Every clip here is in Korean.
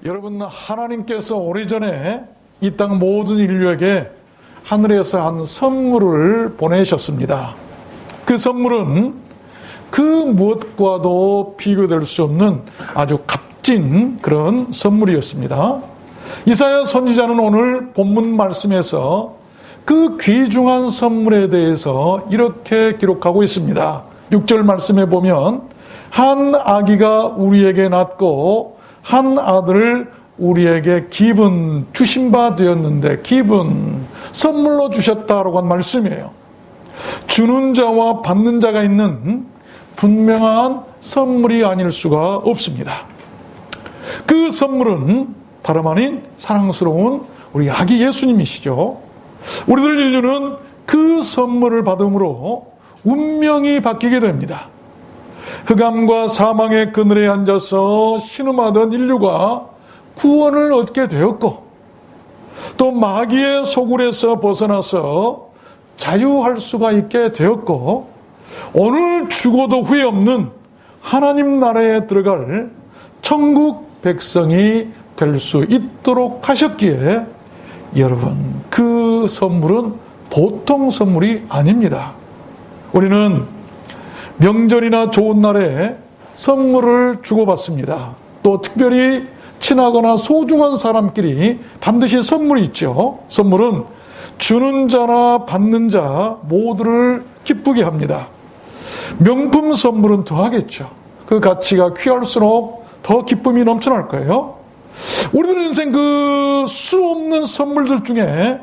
여러분, 하나님께서 오래전에 이 땅 모든 인류에게 하늘에서 한 선물을 보내셨습니다. 그 선물은 그 무엇과도 비교될 수 없는 아주 값진 그런 선물이었습니다. 이사야 선지자는 오늘 본문 말씀에서 그 귀중한 선물에 대해서 이렇게 기록하고 있습니다. 6절 말씀에 보면 한 아기가 우리에게 낳고 한 아들을 우리에게 기분 주신 바 되었는데, 기분 선물로 주셨다라고 한 말씀이에요. 주는 자와 받는 자가 있는 분명한 선물이 아닐 수가 없습니다. 그 선물은 다름 아닌 사랑스러운 우리 아기 예수님이시죠. 우리들 인류는 그 선물을 받음으로 운명이 바뀌게 됩니다. 흑암과 사망의 그늘에 앉아서 신음하던 인류가 구원을 얻게 되었고, 또 마귀의 소굴에서 벗어나서 자유할 수가 있게 되었고, 오늘 죽어도 후회 없는 하나님 나라에 들어갈 천국 백성이 될 수 있도록 하셨기에, 여러분, 그 선물은 보통 선물이 아닙니다. 우리는 명절이나 좋은 날에 선물을 주고받습니다. 또 특별히 친하거나 소중한 사람끼리 반드시 선물이 있죠. 선물은 주는 자나 받는 자 모두를 기쁘게 합니다. 명품 선물은 더하겠죠. 그 가치가 귀할수록 더 기쁨이 넘쳐날 거예요. 우리들 인생 그 수 없는 선물들 중에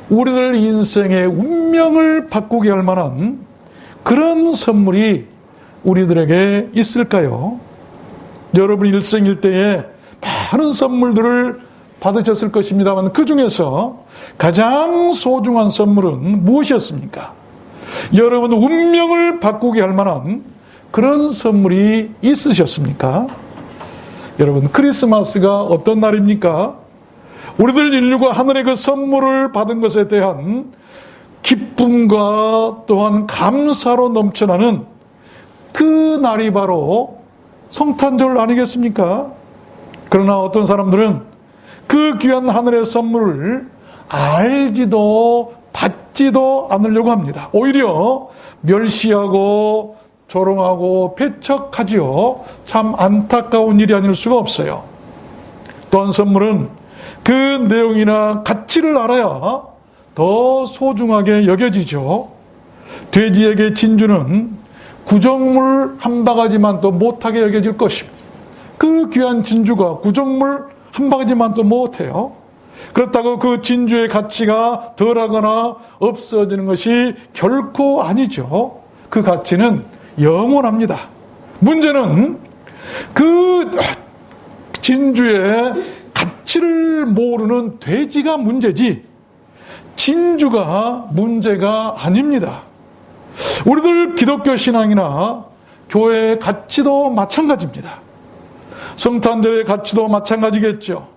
우리들 인생의 운명을 바꾸게 할 만한 그런 선물이 우리들에게 있을까요? 여러분 일생일대에 많은 선물들을 받으셨을 것입니다만, 그 중에서 가장 소중한 선물은 무엇이었습니까? 여러분 운명을 바꾸게 할 만한 그런 선물이 있으셨습니까? 여러분, 크리스마스가 어떤 날입니까? 우리들 인류가 하늘의 그 선물을 받은 것에 대한 기쁨과 또한 감사로 넘쳐나는 그 날이 바로 성탄절 아니겠습니까? 그러나 어떤 사람들은 그 귀한 하늘의 선물을 알지도 받지도 않으려고 합니다. 오히려 멸시하고 조롱하고 배척하지요. 참 안타까운 일이 아닐 수가 없어요. 또한 선물은 그 내용이나 가치를 알아야 더 소중하게 여겨지죠. 돼지에게 진주는 구정물 한 바가지만 또 못하게 여겨질 것입니다. 그 귀한 진주가 구정물 한 바가지만 또 못해요. 그렇다고 그 진주의 가치가 덜하거나 없어지는 것이 결코 아니죠. 그 가치는 영원합니다. 문제는 그 진주의 가치를 모르는 돼지가 문제지 진주가 문제가 아닙니다. 우리들 기독교 신앙이나 교회의 가치도 마찬가지입니다. 성탄절의 가치도 마찬가지겠죠.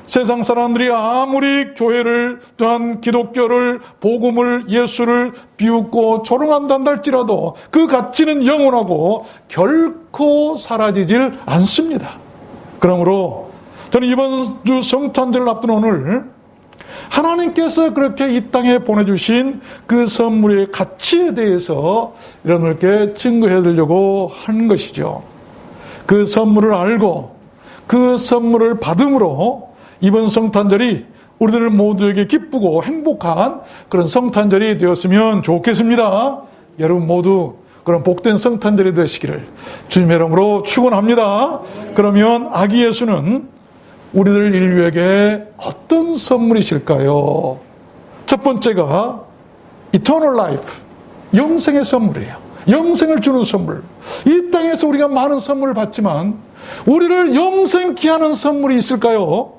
세상 사람들이 아무리 교회를 또한 기독교를 복음을 예수를 비웃고 조롱한다 할지라도 그 가치는 영원하고 결코 사라지질 않습니다. 그러므로 저는 이번 주 성탄절을 앞둔 오늘 하나님께서 그렇게 이 땅에 보내주신 그 선물의 가치에 대해서 여러분께 증거해 드리려고 하는 것이죠. 그 선물을 알고 그 선물을 받음으로 이번 성탄절이 우리들 모두에게 기쁘고 행복한 그런 성탄절이 되었으면 좋겠습니다. 여러분 모두 그런 복된 성탄절이 되시기를 주님의 이름으로 축원합니다. 그러면 아기 예수는 우리들 인류에게 어떤 선물이실까요? 첫 번째가 Eternal Life, 영생의 선물이에요. 영생을 주는 선물. 이 땅에서 우리가 많은 선물을 받지만 우리를 영생케 하는 선물이 있을까요?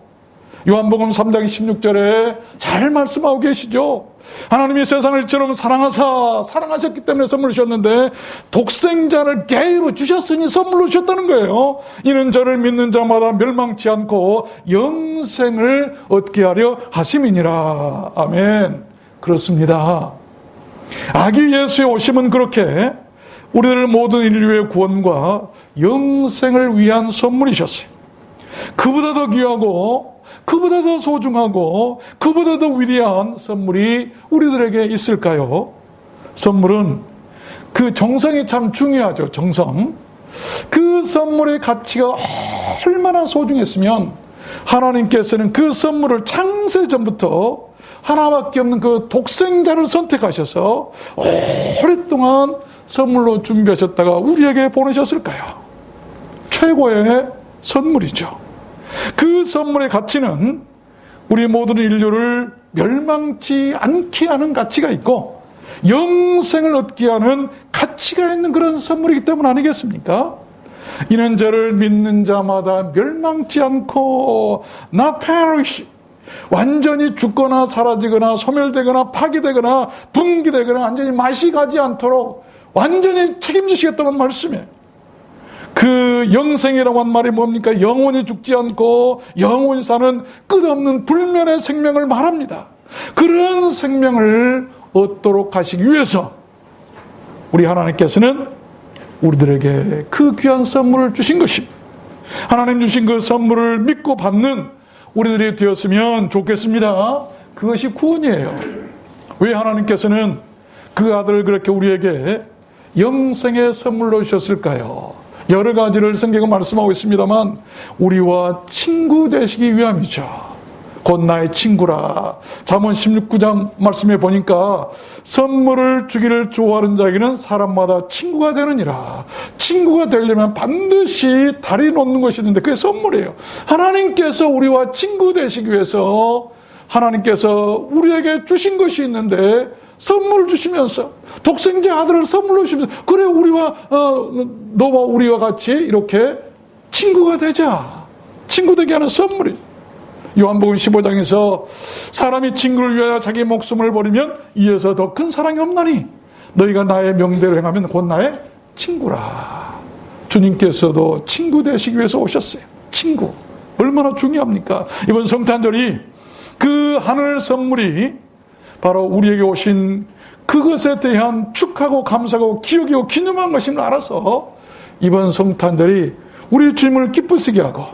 요한복음 3장 16절에 잘 말씀하고 계시죠. 하나님이 세상을 이처럼 사랑하셨기 때문에 선물을 주셨는데 독생자를 개의로 주셨으니 선물로 주셨다는 거예요. 이는 저를 믿는 자마다 멸망치 않고 영생을 얻게 하려 하심이니라. 아멘. 그렇습니다. 아기 예수의 오심은 그렇게 우리들 모든 인류의 구원과 영생을 위한 선물이셨어요. 그보다 더 귀하고 그보다 더 소중하고 그보다 더 위대한 선물이 우리들에게 있을까요? 선물은 그 정성이 참 중요하죠. 정성. 그 선물의 가치가 얼마나 소중했으면 하나님께서는 그 선물을 창세전부터 하나밖에 없는 그 독생자를 선택하셔서 오랫동안 선물로 준비하셨다가 우리에게 보내셨을까요? 최고의 선물이죠. 그 선물의 가치는 우리 모든 인류를 멸망치 않게 하는 가치가 있고 영생을 얻게 하는 가치가 있는 그런 선물이기 때문 아니겠습니까? 이는 저를 믿는 자마다 멸망치 않고 not perish, 완전히 죽거나 사라지거나 소멸되거나 파괴되거나 분기되거나 완전히 맛이 가지 않도록 완전히 책임지시겠다는 말씀이에요. 그 영생이라고 한 말이 뭡니까? 영원히 죽지 않고 영원히 사는 끝없는 불멸의 생명을 말합니다. 그런 생명을 얻도록 하시기 위해서 우리 하나님께서는 우리들에게 그 귀한 선물을 주신 것입니다. 하나님 주신 그 선물을 믿고 받는 우리들이 되었으면 좋겠습니다. 그것이 구원이에요. 왜 하나님께서는 그 아들을 그렇게 우리에게 영생의 선물로 주셨을까요? 여러 가지를 성경은 말씀하고 있습니다만 우리와 친구 되시기 위함이죠. 곧 나의 친구라. 잠언 16장 말씀에 보니까 선물을 주기를 좋아하는 자에게는 사람마다 친구가 되느니라. 친구가 되려면 반드시 다리 놓는 것이 있는데 그게 선물이에요. 하나님께서 우리와 친구 되시기 위해서 하나님께서 우리에게 주신 것이 있는데 선물을 주시면서 독생자 아들을 선물로 주시면서 그래 우리와 너와 우리와 같이 이렇게 친구가 되자. 친구 되게 하는 선물이. 요한복음 15장에서 사람이 친구를 위하여 자기 목숨을 버리면 이에서 더 큰 사랑이 없나니 너희가 나의 명대로 행하면 곧 나의 친구라. 주님께서도 친구 되시기 위해서 오셨어요. 친구. 얼마나 중요합니까? 이번 성탄절이 그 하늘 선물이 바로 우리에게 오신 그것에 대한 축하고 감사하고 기억이고 기념한 것임을 알아서 이번 성탄절이 우리 주님을 기쁘시게 하고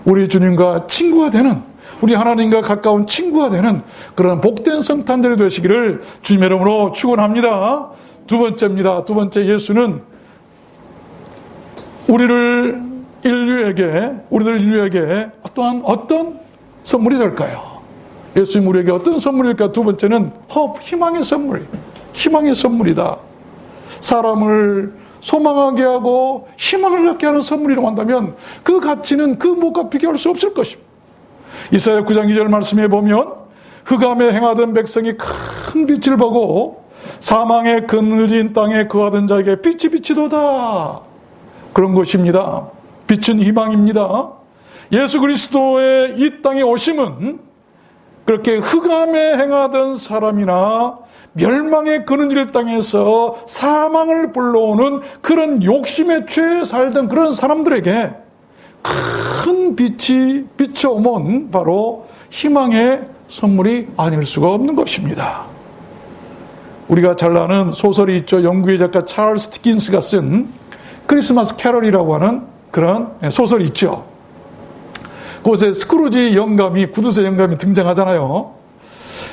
우리 주님과 친구가 되는 우리 하나님과 가까운 친구가 되는 그런 복된 성탄절이 되시기를 주님의 이름으로 축원합니다. 두 번째입니다. 두 번째, 예수는 우리들 인류에게 또한 어떤 선물이 될까요? 예수님 우리에게 어떤 선물일까? 두 번째는 희망의 선물. 희망의 선물이다. 사람을 소망하게 하고 희망을 갖게 하는 선물이라고 한다면 그 가치는 그 무엇과 비교할 수 없을 것입니다. 이사야 9장 2절 말씀에 보면 흑암에 행하던 백성이 큰 빛을 보고 사망의 그늘진 땅에 거하던 자에게 빛이 비치도다. 그런 것입니다. 빛은 희망입니다. 예수 그리스도의 이 땅에 오심은 그렇게 흑암에 행하던 사람이나 멸망의 그늘진 땅에서 사망을 불러오는 그런 욕심에 취해 살던 그런 사람들에게 큰 빛이 비춰오면 바로 희망의 선물이 아닐 수가 없는 것입니다. 우리가 잘 아는 소설이 있죠. 영국의 작가 찰스 디킨스가 쓴 크리스마스 캐럴이라고 하는 그런 소설이 있죠. 그곳에 스크루지 영감이, 구두쇠 영감이 등장하잖아요.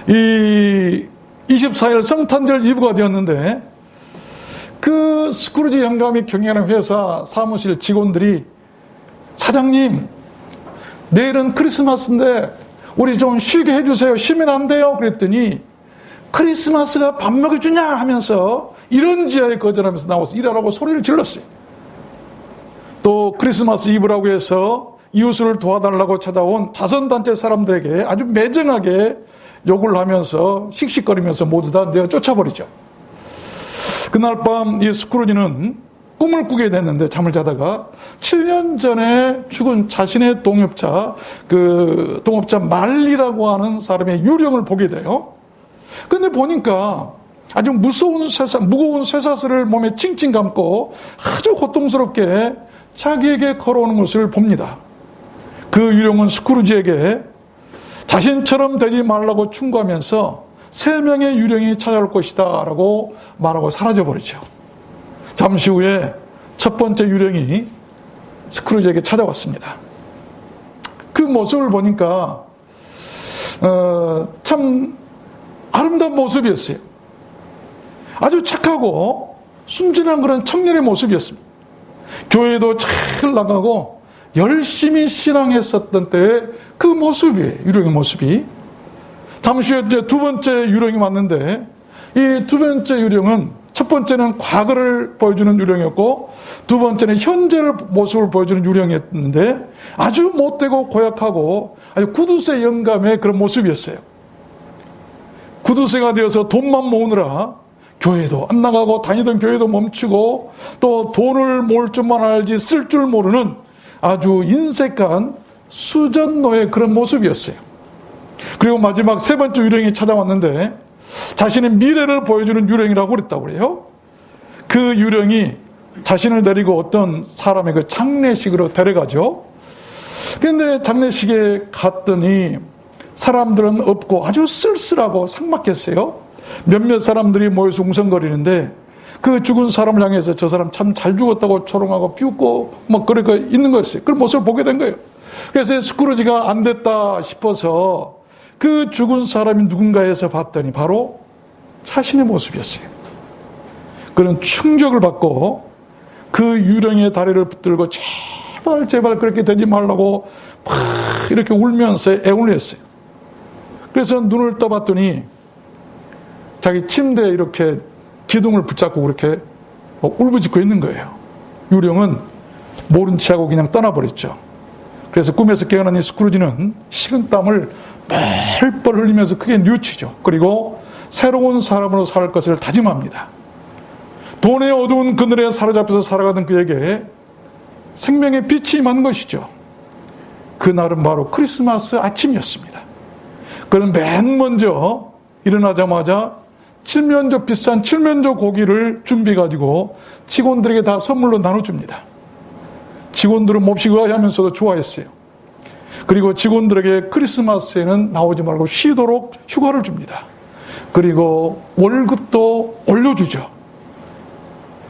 이 24일 성탄절 이브가 되었는데 그 스크루지 영감이 경영하는 회사 사무실 직원들이 사장님, 내일은 크리스마스인데 우리 좀 쉬게 해주세요. 쉬면 안 돼요. 그랬더니 크리스마스가 밥 먹여주냐 하면서 이런 지하에 거절하면서 나와서 일하라고 소리를 질렀어요. 또 크리스마스 이브라고 해서 이웃을 도와달라고 찾아온 자선단체 사람들에게 아주 매정하게 욕을 하면서 씩씩거리면서 모두 다 내어 쫓아버리죠. 그날 밤 이 스크루지는 꿈을 꾸게 됐는데 잠을 자다가 7년 전에 죽은 자신의 동업자 말리라고 하는 사람의 유령을 보게 돼요. 근데 보니까 아주 무거운 쇠사슬을 몸에 칭칭 감고 아주 고통스럽게 자기에게 걸어오는 것을 봅니다. 그 유령은 스크루지에게 자신처럼 되지 말라고 충고하면서 3명의 유령이 찾아올 것이다 라고 말하고 사라져버리죠. 잠시 후에 첫 번째 유령이 스크루지에게 찾아왔습니다. 그 모습을 보니까 참 아름다운 모습이었어요. 아주 착하고 순진한 그런 청년의 모습이었습니다. 교회도 잘 나가고 열심히 신앙했었던 때의 그 모습이에요. 유령의 모습이. 잠시 후에 이제 두 번째 유령이 왔는데, 이 두 번째 유령은 첫 번째는 과거를 보여주는 유령이었고, 두 번째는 현재의 모습을 보여주는 유령이었는데, 아주 못되고 고약하고 아주 구두쇠 영감의 그런 모습이었어요. 구두쇠가 되어서 돈만 모으느라 교회도 안 나가고 다니던 교회도 멈추고 또 돈을 모을 줄만 알지 쓸 줄 모르는 아주 인색한 수전노의 그런 모습이었어요. 그리고 마지막 세 번째 유령이 찾아왔는데 자신의 미래를 보여주는 유령이라고 그랬다고 그래요. 그 유령이 자신을 데리고 어떤 사람의 그 장례식으로 데려가죠. 그런데 장례식에 갔더니 사람들은 없고 아주 쓸쓸하고 삭막했어요. 몇몇 사람들이 모여서 웅성거리는데 그 죽은 사람을 향해서 저 사람 참 잘 죽었다고 조롱하고 비웃고 막 그렇게 있는 거였어요. 그런 모습을 보게 된 거예요. 그래서 스크루지가 안 됐다 싶어서 그 죽은 사람이 누군가에서 봤더니 바로 자신의 모습이었어요. 그런 충격을 받고 그 유령의 다리를 붙들고 제발 그렇게 되지 말라고 막 이렇게 울면서 애원을 했어요. 그래서 눈을 떠봤더니 자기 침대에 이렇게 기둥을 붙잡고 그렇게 울부짖고 있는 거예요. 유령은 모른 체하고 그냥 떠나버렸죠. 그래서 꿈에서 깨어난 이 스크루지는 식은땀을 뻘뻘 흘리면서 크게 뉘우치죠. 그리고 새로운 사람으로 살 것을 다짐합니다. 돈의 어두운 그늘에 사로잡혀서 살아가던 그에게 생명의 빛이 임한 것이죠. 그날은 바로 크리스마스 아침이었습니다. 그는 맨 먼저 일어나자마자 칠면조, 비싼 칠면조 고기를 준비해가지고 직원들에게 다 선물로 나눠줍니다. 직원들은 몹시 의아해하면서도 좋아했어요. 그리고 직원들에게 크리스마스에는 나오지 말고 쉬도록 휴가를 줍니다. 그리고 월급도 올려주죠.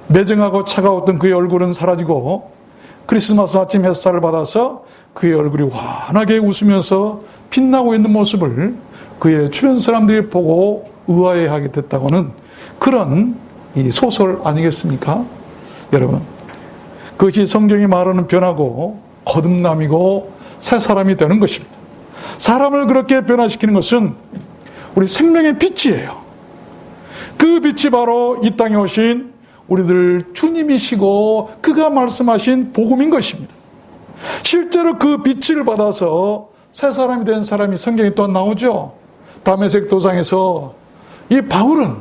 매정하고 차가웠던 그의 얼굴은 사라지고 크리스마스 아침 햇살을 받아서 그의 얼굴이 환하게 웃으면서 빛나고 있는 모습을 그의 주변 사람들이 보고 의아해하게 됐다고는 그런 이 소설 아니겠습니까? 여러분, 그것이 성경이 말하는 변하고 거듭남이고 새 사람이 되는 것입니다. 사람을 그렇게 변화시키는 것은 우리 생명의 빛이에요. 그 빛이 바로 이 땅에 오신 우리들 주님이시고 그가 말씀하신 복음인 것입니다. 실제로 그 빛을 받아서 새 사람이 된 사람이 성경에 또 나오죠. 다메섹 도상에서 이 바울은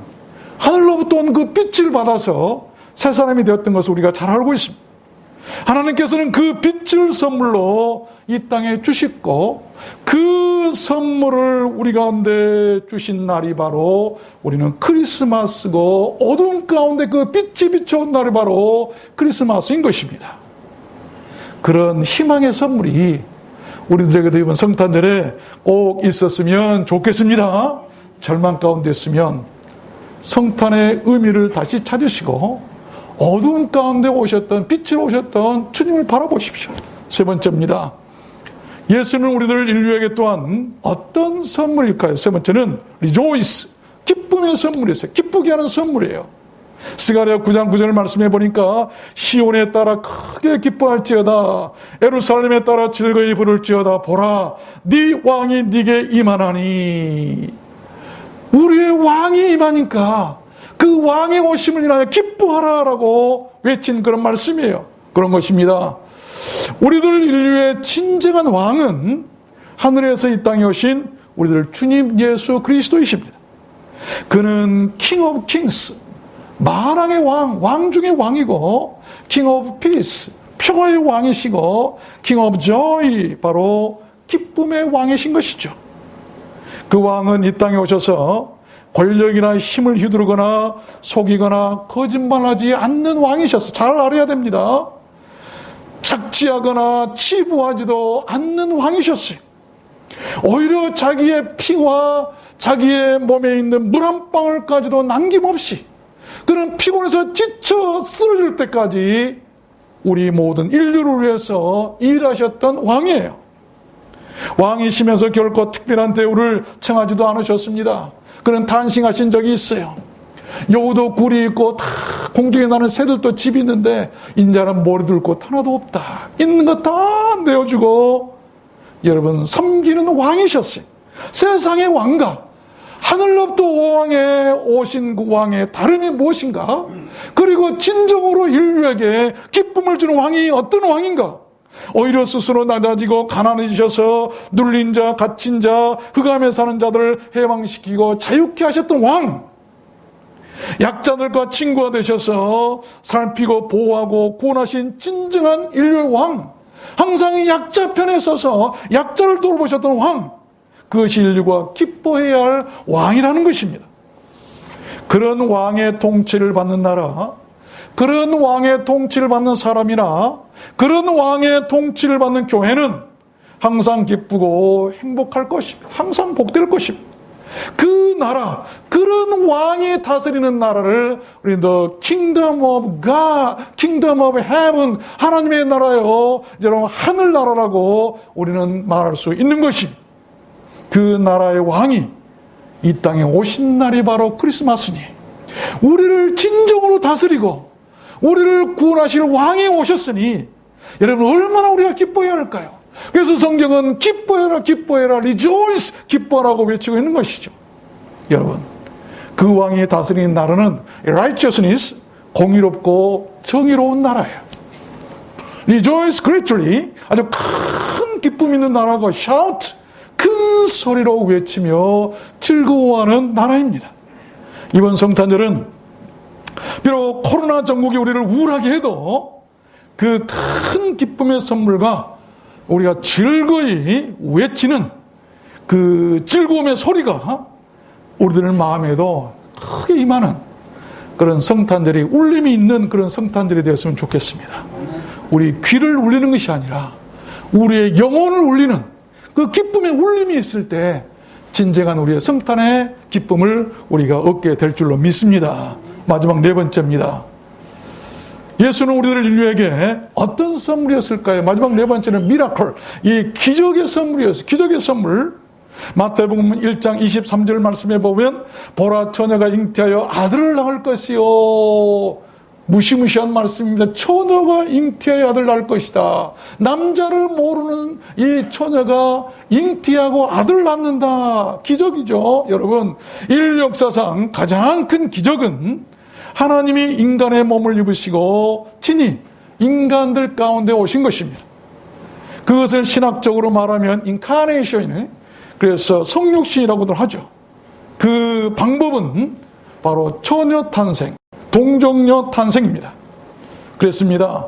하늘로부터 온 그 빛을 받아서 새 사람이 되었던 것을 우리가 잘 알고 있습니다. 하나님께서는 그 빛을 선물로 이 땅에 주셨고 그 선물을 우리 가운데 주신 날이 바로 우리는 크리스마스고 어두운 가운데 그 빛이 비춰온 날이 바로 크리스마스인 것입니다. 그런 희망의 선물이 우리들에게도 이번 성탄절에 꼭 있었으면 좋겠습니다. 절망 가운데 있으면 성탄의 의미를 다시 찾으시고 어두운 가운데 오셨던 빛으로 오셨던 주님을 바라보십시오. 세 번째입니다. 예수는 우리들 인류에게 또한 어떤 선물일까요? 세 번째는 rejoice, 기쁨의 선물이었어요. 기쁘게 하는 선물이에요. 스가랴 9장 9절을 말씀해 보니까 시온에 따라 크게 기뻐할지어다 예루살렘에 따라 즐거이 부를지어다 보라 네 왕이 네게 임하나니. 우리의 왕이 임하니까 그 왕의 오심을 인하여 기뻐하라라고 외친 그런 말씀이에요. 그런 것입니다. 우리들 인류의 진정한 왕은 하늘에서 이 땅에 오신 우리들 주님 예수 그리스도이십니다. 그는 king of kings, 만왕의 왕, 왕 중의 왕이고 king of peace, 평화의 왕이시고 king of joy, 바로 기쁨의 왕이신 것이죠. 그 왕은 이 땅에 오셔서 권력이나 힘을 휘두르거나 속이거나 거짓말하지 않는 왕이셔서 잘 알아야 됩니다. 착취하거나 치부하지도 않는 왕이셨어요. 오히려 자기의 피와 자기의 몸에 있는 물 한 방울까지도 남김없이 그는 피곤해서 지쳐 쓰러질 때까지 우리 모든 인류를 위해서 일하셨던 왕이에요. 왕이시면서 결코 특별한 대우를 청하지도 않으셨습니다. 그런 탄식하신 적이 있어요. 여우도 굴이 있고 다 공중에 나는 새들도 집이 있는데 인자는 머리둘 곳 하나도 없다. 있는 거 다 내어주고 여러분 섬기는 왕이셨어요. 세상의 왕가, 하늘로부터 왕에 오신 그 왕의 다름이 무엇인가? 그리고 진정으로 인류에게 기쁨을 주는 왕이 어떤 왕인가? 오히려 스스로 낮아지고 가난해지셔서 눌린 자, 갇힌 자, 흑암에 사는 자들을 해방시키고 자유케 하셨던 왕, 약자들과 친구가 되셔서 살피고 보호하고 구원하신 진정한 인류의 왕, 항상 약자 편에 서서 약자를 돌보셨던 왕, 그것이 인류가 기뻐해야 할 왕이라는 것입니다. 그런 왕의 통치를 받는 나라, 그런 왕의 통치를 받는 사람이나 그런 왕의 통치를 받는 교회는 항상 기쁘고 행복할 것입니다. 항상 복될 것입니다. 그 나라, 그런 왕이 다스리는 나라를 우리 The Kingdom of God, Kingdom of Heaven, 하나님의 나라요, 여러분 하늘나라라고 우리는 말할 수 있는 것입니다. 그 나라의 왕이 이 땅에 오신 날이 바로 크리스마스니 우리를 진정으로 다스리고 우리를 구원하실 왕이 오셨으니 여러분 얼마나 우리가 기뻐해야 할까요? 그래서 성경은 기뻐해라 기뻐해라 rejoice 기뻐하라고 외치고 있는 것이죠. 여러분 그 왕이 다스리는 나라는 righteousness 공의롭고 정의로운 나라예요. rejoice greatly 아주 큰 기쁨 있는 나라고 shout 큰 소리로 외치며 즐거워하는 나라입니다. 이번 성탄절은 비록 코로나 전국이 우리를 우울하게 해도 그 큰 기쁨의 선물과 우리가 즐거이 외치는 그 즐거움의 소리가 우리들 마음에도 크게 임하는 그런 성탄절이 울림이 있는 그런 성탄절이 되었으면 좋겠습니다. 우리 귀를 울리는 것이 아니라 우리의 영혼을 울리는 그 기쁨의 울림이 있을 때 진정한 우리의 성탄의 기쁨을 우리가 얻게 될 줄로 믿습니다. 마지막 네 번째입니다. 예수는 우리들 인류에게 어떤 선물이었을까요? 마지막 네 번째는 미라클, 이 기적의 선물이었어요. 기적의 선물. 마태복음 1장 23절 말씀에 보면 보라 처녀가 잉태하여 아들을 낳을 것이요. 무시무시한 말씀입니다. 처녀가 잉태하여 아들 낳을 것이다. 남자를 모르는 이 처녀가 잉태하고 아들 낳는다. 기적이죠. 여러분, 인류 역사상 가장 큰 기적은 하나님이 인간의 몸을 입으시고 친히 인간들 가운데 오신 것입니다. 그것을 신학적으로 말하면 인카네이션이네. 그래서 성육신이라고들 하죠. 그 방법은 바로 처녀 탄생, 동정녀 탄생입니다. 그랬습니다.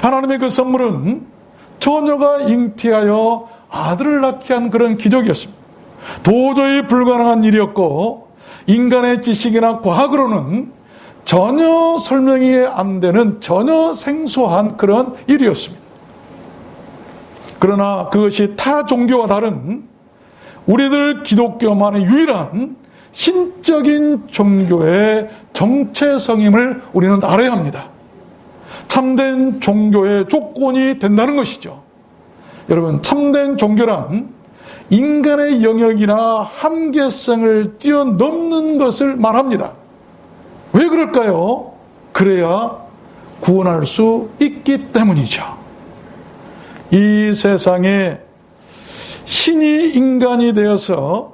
하나님의 그 선물은 처녀가 잉태하여 아들을 낳게 한 그런 기적이었습니다. 도저히 불가능한 일이었고 인간의 지식이나 과학으로는 전혀 설명이 안 되는 전혀 생소한 그런 일이었습니다. 그러나 그것이 타 종교와 다른 우리들 기독교만의 유일한 신적인 종교의 정체성임을 우리는 알아야 합니다. 참된 종교의 조건이 된다는 것이죠. 여러분, 참된 종교란 인간의 영역이나 한계성을 뛰어넘는 것을 말합니다. 왜 그럴까요? 그래야 구원할 수 있기 때문이죠. 이 세상에 신이 인간이 되어서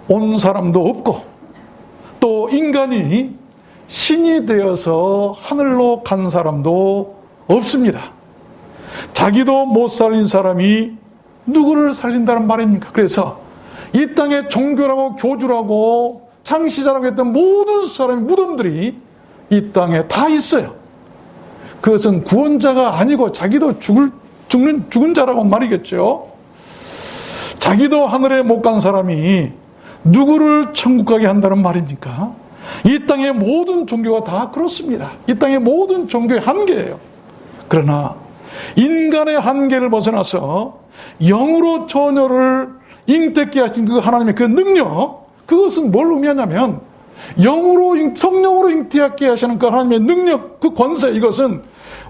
온 사람도 없고 또 인간이 신이 되어서 하늘로 간 사람도 없습니다. 자기도 못 살린 사람이 누구를 살린다는 말입니까? 그래서 이 땅에 종교라고 교주라고 창시자라고 했던 모든 사람의 무덤들이 이 땅에 다 있어요. 그것은 구원자가 아니고 자기도 죽은 자라고 말이겠죠. 자기도 하늘에 못 간 사람이 누구를 천국 가게 한다는 말입니까? 이 땅의 모든 종교가 다 그렇습니다. 이 땅의 모든 종교의 한계예요. 그러나 인간의 한계를 벗어나서 영으로 처녀를 잉태케 하신 그 하나님의 그 능력, 그것은 뭘 의미하냐면 성령으로 잉태하게 하시는 그 하나님의 능력, 그 권세, 이것은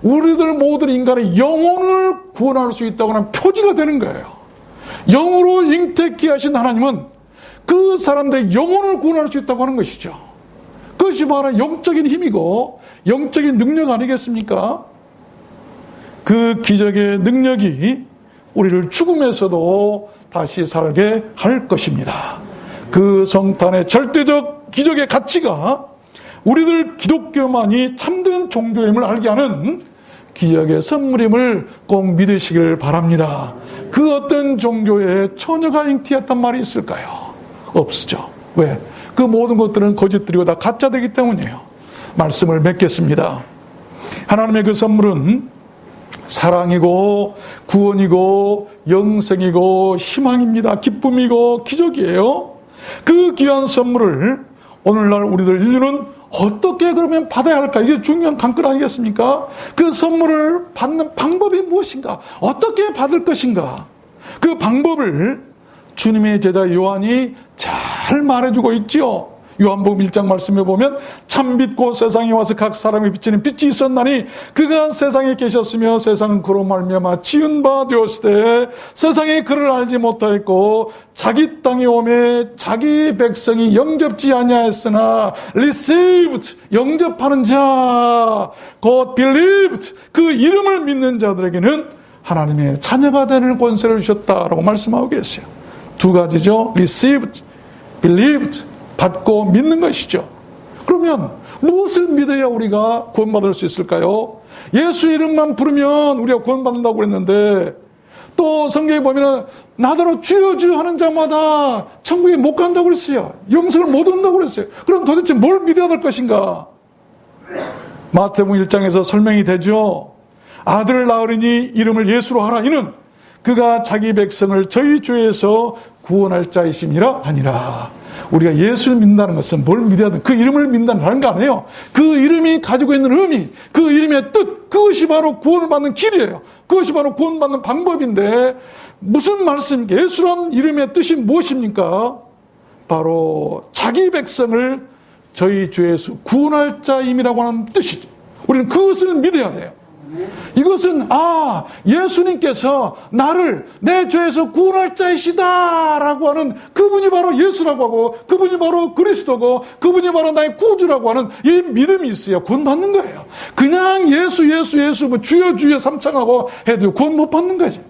우리들 모든 인간의 영혼을 구원할 수 있다고 하는 표지가 되는 거예요. 영으로 잉태케 하신 하나님은 그 사람들의 영혼을 구원할 수 있다고 하는 것이죠. 그것이 바로 영적인 힘이고 영적인 능력 아니겠습니까? 그 기적의 능력이 우리를 죽음에서도 다시 살게 할 것입니다. 그 성탄의 절대적 기적의 가치가 우리들 기독교만이 참된 종교임을 알게 하는 기적의 선물임을 꼭 믿으시길 바랍니다. 그 어떤 종교에 처녀가 잉태했단 말이 있을까요? 없죠. 왜? 그 모든 것들은 거짓들이고 다 가짜들이기 때문이에요. 말씀을 맺겠습니다. 하나님의 그 선물은 사랑이고 구원이고 영생이고 희망입니다. 기쁨이고 기적이에요. 그 귀한 선물을 오늘날 우리들 인류는 어떻게 그러면 받아야 할까? 이게 중요한 관건 아니겠습니까? 그 선물을 받는 방법이 무엇인가? 어떻게 받을 것인가? 그 방법을 주님의 제자 요한이 잘 말해주고 있지요. 요한복음 1장 말씀에 보면 참 빛 곧 세상에 와서 각 사람이 비치는 빛이 있었나니 그가 세상에 계셨으며 세상은 그로 말미암아 지은 바 되었으되 세상에 그를 알지 못하였고 자기 땅에 오매 자기 백성이 영접지 아니하였으나 received 영접하는 자 곧 believed 그 이름을 믿는 자들에게는 하나님의 자녀가 되는 권세를 주셨다라고 말씀하고 계세요. 두 가지죠. received, believed 받고 믿는 것이죠. 그러면 무엇을 믿어야 우리가 구원받을 수 있을까요? 예수 이름만 부르면 우리가 구원받는다고 그랬는데 또 성경에 보면 나더러 주여 주여 하는 자마다 천국에 못 간다고 그랬어요. 영생을 못 얻는다고 그랬어요. 그럼 도대체 뭘 믿어야 될 것인가? 마태복음 1장에서 설명이 되죠. 아들을 낳으리니 이름을 예수로 하라. 이는 그가 자기 백성을 저희 죄에서 구원할 자이심이라 하니라. 우리가 예수를 믿는다는 것은 뭘 믿어야 돼? 그 이름을 믿는다는 거 아니에요. 그 이름이 가지고 있는 의미, 그 이름의 뜻, 그것이 바로 구원을 받는 길이에요. 그것이 바로 구원받는 방법인데 무슨 말씀입니까? 예수란 이름의 뜻이 무엇입니까? 바로 자기 백성을 저희 죄에서 구원할 자임이라고 하는 뜻이죠. 우리는 그것을 믿어야 돼요. 이것은 예수님께서 나를 내 죄에서 구원할 자이시다라고 하는 그분이 바로 예수라고 하고 그분이 바로 그리스도고 그분이 바로 나의 구주라고 하는 이 믿음이 있어야 구원받는 거예요. 그냥 예수 뭐 주여 주여 삼창하고 해도 구원 못 받는 거지.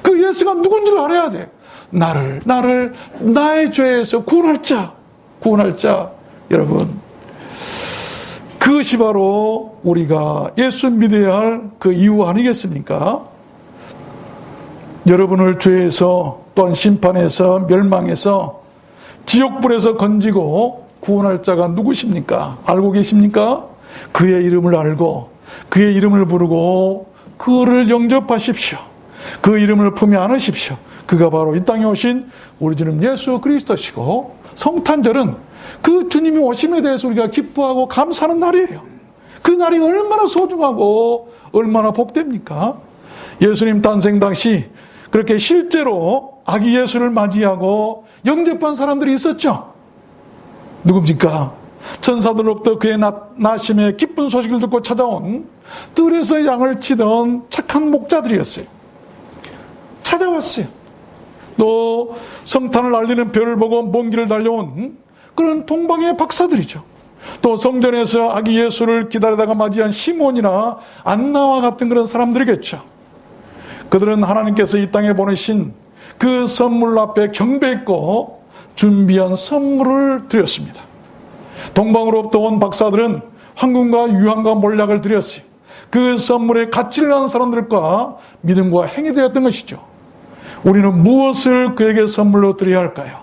그 예수가 누군지를 알아야 돼. 나를 나의 죄에서 구원할 자 여러분, 그것이 바로 우리가 예수 믿어야 할 그 이유 아니겠습니까? 여러분을 죄에서 또한 심판에서 멸망에서 지옥불에서 건지고 구원할 자가 누구십니까? 알고 계십니까? 그의 이름을 알고 그의 이름을 부르고 그를 영접하십시오. 그 이름을 품에 안으십시오. 그가 바로 이 땅에 오신 우리 주님 예수 그리스도시고 성탄절은 그 주님이 오심에 대해서 우리가 기뻐하고 감사하는 날이에요. 그 날이 얼마나 소중하고 얼마나 복됩니까? 예수님誕생 당시 그렇게 실제로 아기 예수를 맞이하고 영접한 사람들이 있었죠. 누굽니까? 천사들로부터 그의 나심의 기쁜 소식을 듣고 찾아온 뜰에서 양을 치던 착한 목자들이었어요. 찾아왔어요. 또 성탄을 알리는 별을 보고 먼 길을 달려온 그런 동방의 박사들이죠. 또 성전에서 아기 예수를 기다리다가 맞이한 시몬이나 안나와 같은 그런 사람들이겠죠. 그들은 하나님께서 이 땅에 보내신 그 선물 앞에 경배했고 준비한 선물을 드렸습니다. 동방으로부터 온 박사들은 황금과 유황과 몰약을 드렸어요. 그 선물의 가치를 아는 사람들과 믿음과 행이 되었던 것이죠. 우리는 무엇을 그에게 선물로 드려야 할까요?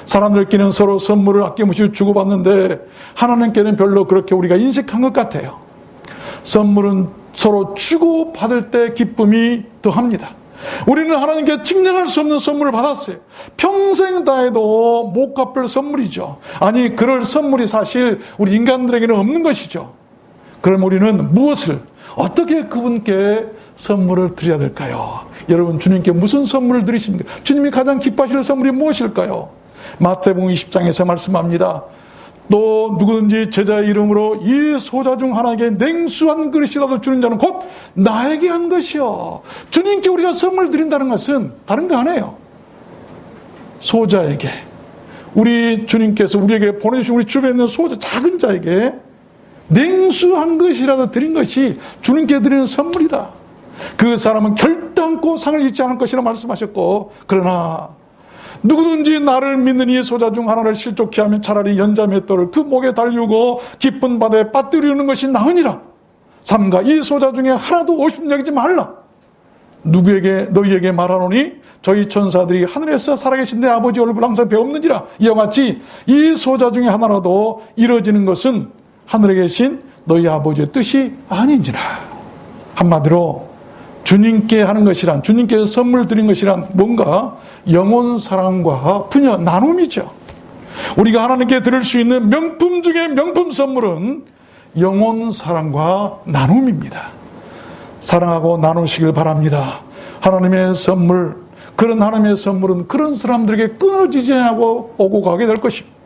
사람들끼리는 서로 선물을 아낌없이 주고받는데 하나님께는 별로 그렇게 우리가 인식한 것 같아요. 선물은 서로 주고받을 때 기쁨이 더합니다. 우리는 하나님께 측량할 수 없는 선물을 받았어요. 평생 다해도 못 갚을 선물이죠. 아니, 그럴 선물이 사실 우리 인간들에게는 없는 것이죠. 그럼 우리는 무엇을, 어떻게 그분께 선물을 드려야 될까요? 여러분, 주님께 무슨 선물을 드리십니까? 주님이 가장 기뻐하실 선물이 무엇일까요? 마태복음 20장에서 말씀합니다. 또 누구든지 제자의 이름으로 이 소자 중 하나에게 냉수한 그릇이라도 주는 자는 곧 나에게 한 것이요. 주님께 우리가 선물 드린다는 것은 다른 거 아니에요. 소자에게, 우리 주님께서 우리에게 보내주신 우리 주변에 있는 소자, 작은 자에게 냉수한 것이라도 드린 것이 주님께 드리는 선물이다. 그 사람은 결단코 상을 잃지 않을 것이라 말씀하셨고, 그러나 누구든지 나를 믿는 이 소자 중 하나를 실족케 하면 차라리 연자맷돌을 그 목에 달리고 깊은 바다에 빠뜨리는 것이 나으니라. 삼가 이 소자 중에 하나도 오십 여기지 말라. 누구에게 너희에게 말하노니 저희 천사들이 하늘에서 살아계신 내 아버지 얼굴 항상 배웠느니라. 이와 같이 이 소자 중에 하나라도 이루어지는 것은 하늘에 계신 너희 아버지의 뜻이 아닌지라. 한마디로 주님께 하는 것이란, 주님께서 선물 드린 것이란 뭔가 영혼 사랑과 분야, 나눔이죠. 우리가 하나님께 드릴 수 있는 명품 중에 명품 선물은 영혼 사랑과 나눔입니다. 사랑하고 나누시길 바랍니다. 하나님의 선물, 그런 하나님의 선물은 그런 사람들에게 끊어지지 않고 오고 가게 될 것입니다.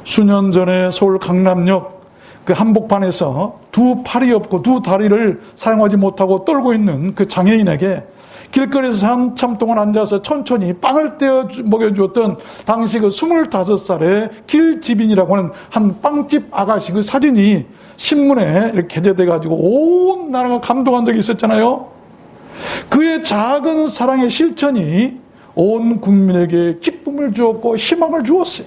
수년 전에 서울 강남역 그 한복판에서 두 팔이 없고 두 다리를 사용하지 못하고 떨고 있는 그 장애인에게 길거리에서 한참 동안 앉아서 천천히 빵을 떼어 먹여주었던 당시 그 25살의 길지빈이라고 하는 한 빵집 아가씨 그 사진이 신문에 이렇게 게재돼가지고 온 나라가 감동한 적이 있었잖아요. 그의 작은 사랑의 실천이 온 국민에게 기쁨을 주었고 희망을 주었어요.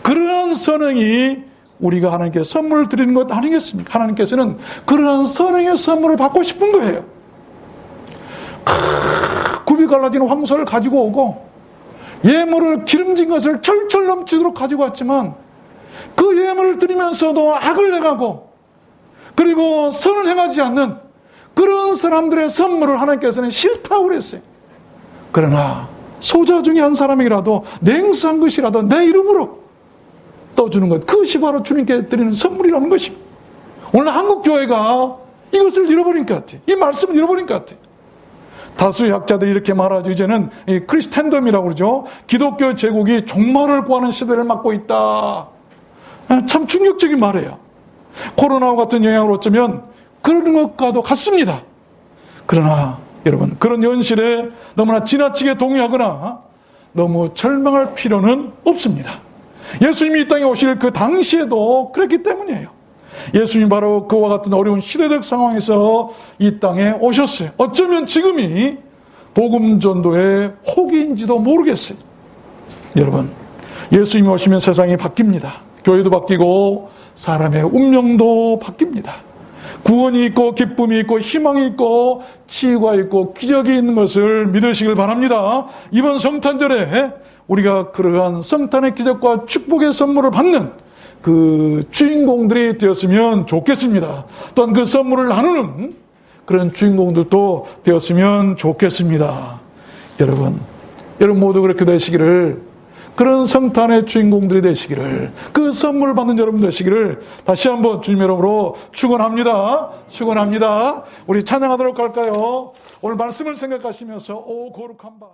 그러한 선행이 우리가 하나님께 선물을 드리는 것 아니겠습니까? 하나님께서는 그러한 선행의 선물을 받고 싶은 거예요. 굽이 갈라진 황소를 가지고 오고 예물을 기름진 것을 철철 넘치도록 가지고 왔지만 그 예물을 드리면서도 악을 행하고 그리고 선을 행하지 않는 그런 사람들의 선물을 하나님께서는 싫다고 그랬어요. 그러나 소자 중에 한 사람이라도 냉수한 것이라도 내 이름으로 떠주는 것, 그것이 바로 주님께 드리는 선물이라는 것입니다. 오늘 한국교회가 이것을 잃어버린 것 같아요. 이 말씀을 잃어버린 것 같아요. 다수의 학자들이 이렇게 말하죠. 이제는 이 크리스텐덤이라고 그러죠. 기독교 제국이 종말을 구하는 시대를 맞고 있다. 참 충격적인 말이에요. 코로나와 같은 영향으로 어쩌면 그런 것과도 같습니다. 그러나 여러분, 그런 현실에 너무나 지나치게 동의하거나 너무 절망할 필요는 없습니다. 예수님이 이 땅에 오실 그 당시에도 그랬기 때문이에요. 예수님이 바로 그와 같은 어려운 시대적 상황에서 이 땅에 오셨어요. 어쩌면 지금이 복음 전도의 호기인지도 모르겠어요. 여러분, 예수님이 오시면 세상이 바뀝니다. 교회도 바뀌고 사람의 운명도 바뀝니다. 구원이 있고 기쁨이 있고 희망이 있고 치유가 있고 기적이 있는 것을 믿으시길 바랍니다. 이번 성탄절에 우리가 그러한 성탄의 기적과 축복의 선물을 받는 그 주인공들이 되었으면 좋겠습니다. 또한 그 선물을 나누는 그런 주인공들도 되었으면 좋겠습니다. 여러분 모두 그렇게 되시기를, 그런 성탄의 주인공들이 되시기를, 그 선물 받는 여러분 되시기를 다시 한번 주님 이름으로 축원합니다. 축원합니다. 우리 찬양하도록 할까요? 오늘 말씀을 생각하시면서 오 거룩한 바.